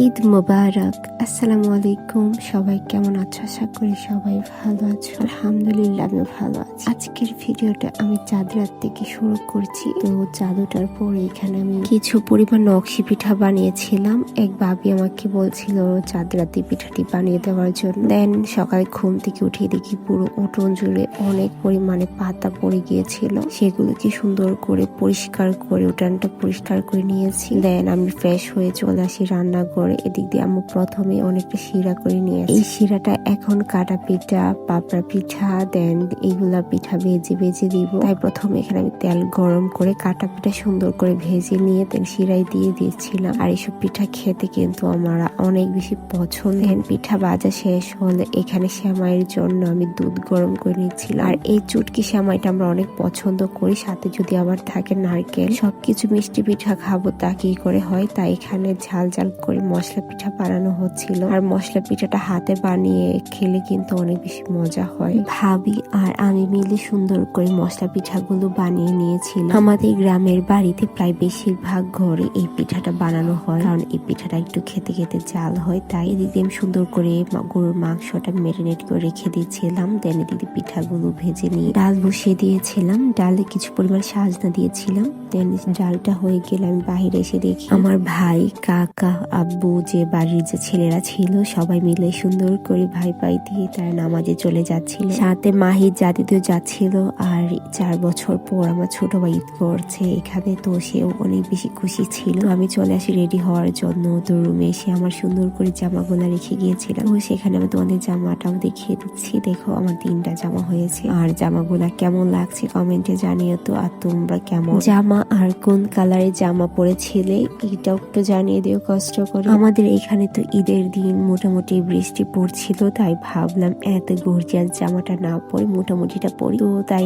ঈদ মোবারক। আসসালামু আলাইকুম। সবাই কেমন আছো? আশা করি সবাই ভালো আছো। আলহামদুলিল্লাহ আমি ভালো আছি। আজকের ভিডিওটা আমি চাঁদ রাত থেকে শুরু করছি। তো চাঁদ ওঠার পরে এখানে আমি কিছু পরিমাণ নকশি পিঠা বানিয়েছিলাম। এক ভাবি আমাকে বলছিল চাঁদ রাতে পিঠাটি বানিয়ে দেওয়ার জন্য। দেন সকালে ঘুম থেকে উঠে দেখি পুরো উঠোন জুড়ে অনেক পরিমাণে পাতা পড়ে গিয়েছিল। সেগুলোকে সুন্দর করে পরিষ্কার করে উঠানটা পরিষ্কার করে নিয়েছি। দেন আমি ফ্রেশ হয়ে চলে আসি রান্নাঘরে। এদিক দিয়ে আম্মু প্রথমে অনেকটা শিরা করে নিয়েছি। এই শিরাটা এখন কাটা পিঠা, পাপড়া পিঠা, দেন এইগুলা পিঠা ভেজে দিব। তাই প্রথমে এখানে আমি তেল গরম করে কাটা পিঠা সুন্দর করে ভেজে নিয়ে তেল শিরায় দিয়ে দিয়েছিলাম। আর এইসব পিঠা খেতে কিন্তু আমার অনেক বেশি পছন্দ। পিঠা ভাজা শেষ হলে এখানে সেমাইয়ের জন্য আমি দুধ গরম করে নিচ্ছিলাম। আর এই চুটকি সেমাইটা আমরা অনেক পছন্দ করি, সাথে যদি আবার থাকে নারকেল। সবকিছু মিষ্টি পিঠা খাবো তা কি করে হয়, তাই এখানে ঝাল ঝাল করে মশলা পিঠা বানানো হচ্ছিল। আর মশলা পিঠাটা হাতে বানিয়ে খেলে কিন্তু অনেক বেশি মজা হয়। ভাবি আর আমি মিলে সুন্দর করে মশলা পিঠাগুলো বানিয়ে নিয়েছিলাম। আমাদের গ্রামের বাড়িতে প্রায় বেশিরভাগ ঘরে এই পিঠাটা বানানো হয়, কারণ এই পিঠাটা একটু খেতে খেতে ঝাল হয়। তাই এদিকে আমি সুন্দর করে গরুর মাংসটা ম্যারিনেট করে রেখে দিয়েছিলাম। দেন এদিকে পিঠাগুলো ভেজে নিয়ে ডাল বসিয়ে দিয়েছিলাম। ডালে কিছু পরিমাণ সাজনা দিয়েছিলাম। দেন ডালটা হয়ে গেলে আমি বাহিরে এসে দেখি আমার ভাই, কাকা, আব্বু, যে বাড়ির যে ছেলেরা ছিল সবাই মিলে সুন্দর করে ভাই পাই দিয়ে তারা নামাজে চলে যাচ্ছিল। সাথে মাহির জাতিতেও যাচ্ছিল। আর 4 বছর পর আমার ছোট ভাই ঈদ করছে এখানে, তো সেও অনেক বেশি খুশি ছিল। আমি চলে আসি রেডি হওয়ার জন্য। তো রুমে এসে আমার সুন্দর করে জামাগুলা রেখে গিয়েছিলাম। তো সেখানে আমি তোমাদের জামাটাও দেখিয়ে দিচ্ছি। দেখো আমার 3টা জামা হয়েছে। আর জামাগুলা কেমন লাগছে কমেন্টে জানিও তো। আর তোমরা কেমন জামা আর কোন কালারের জামা পরেছিলে এটাও একটু জানিয়ে দিও কষ্ট করে। আমাদের এখানে তো ঈদের দিন মোটামুটি বৃষ্টি পড়ছিল, তাই ভাবলাম এত গর্জিয়াস জামাটা না পরে মোটামুটিটা পরি। তো তাই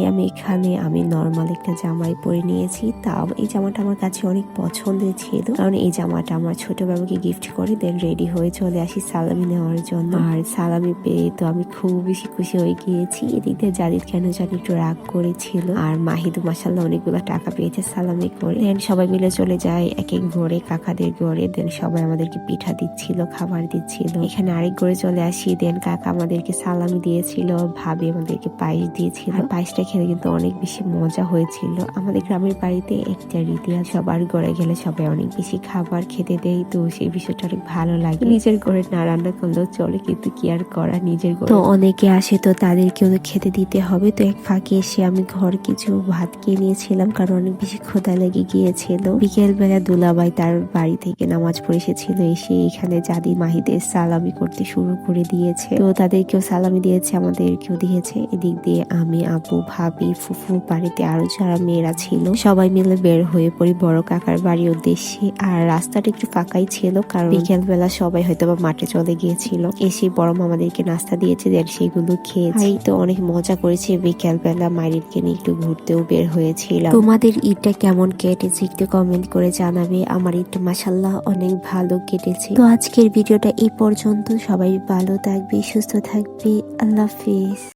আমি নর্মাল একটা জামাই পরে নিয়েছি। তাও এই জামাটা আমার কাছে অনেক পছন্দের ছিল, কারণ এই জামাটা আমার ছোট বাবুকে গিফট করে। দেন রেডি হয়ে চলে আসি সালামি নেওয়ার জন্য। আর সালামি পেয়ে তো আমি খুব বেশি খুশি হয়ে গিয়েছি। এদিকে জাদিদ কেন জানি একটু রাগ করেছিল। আর মাহিদু মাসাল্লাহ অনেকগুলো টাকা পেয়েছে সালামি করে। দেন সবাই মিলে চলে যায় এক এক ঘরে, কাকাদের ঘরে। দেন সবাই আমাদেরকে পিঠা দিচ্ছিল, খাবার দিচ্ছিল। এখানে আরেক ঘরে চলে আসি। দেন কাকা আমাদেরকে সালামি দিয়েছিল, ভাবি আমাদেরকে পায়েস দিয়েছিল। আর পায়েসটা খেতে কিন্তু অনেক বেশি মজা হয়েছিল। আমাদের গ্রামের বাড়িতে একটা রীতি আছে, সবার ঘরে গেলে সবাই অনেক বেশি খাবার খেতে দেয়। তো সেই বিষয়টা অনেক ভালো লাগে। নিজের ঘরে না রান্না করলেও চলে, কিন্তু কি আর করা, নিজের ঘরে তো অনেকে আসে, তো তাদেরকেও খেতে দিতে হবে। তো এক ফাঁকে এসে আমি ঘর কিছু ভাত খেয়ে নিয়েছিলাম, কারণ অনেক বেশি ক্ষুধা লেগে গিয়েছিল। বিকেল বেলা দুলাভাই তার বাড়ি থেকে নামাজ পড়ে এসেছিল। এসে এখানে জাদি মাহিদের সালামি করতে শুরু করে দিয়েছে। তো তাদেরকেও সালামি দিয়েছে, আমাদেরকেও দিয়েছে। এদিক দিয়ে আমি, আপু, ভাবি, ফুফু, বাড়িতে আরো যারা মেয়েরা ছিল সবাই মিলে বের হয়ে পড়ি বড় কাকার বাড়ির উদ্দেশ্যে। আর রাস্তাটা একটু ফাঁকাই ছিল, কারণ বিকেল বেলা সবাই হয়তো বা মাঠে চলে গিয়েছিল। এসে বড় আমাদেরকে নাস্তা দিয়েছে, দেন সেগুলো খেয়েছি। এই তো অনেক মজা করেছে। বিকেল বেলা মায়েরকে নিয়ে একটু ঘুরতেও বের হয়েছিলাম। তোমাদের ঈদটা কেমন কেটেছে একটু কমেন্ট করে জানাবে। আমার ঈদটা মাশাআল্লাহ অনেক ভালো কেটেছে। তো আজকের ভিডিওটা এই পর্যন্ত। সবাই ভালো থাকবে, সুস্থ থাকবে। আল্লাহ হাফেজ।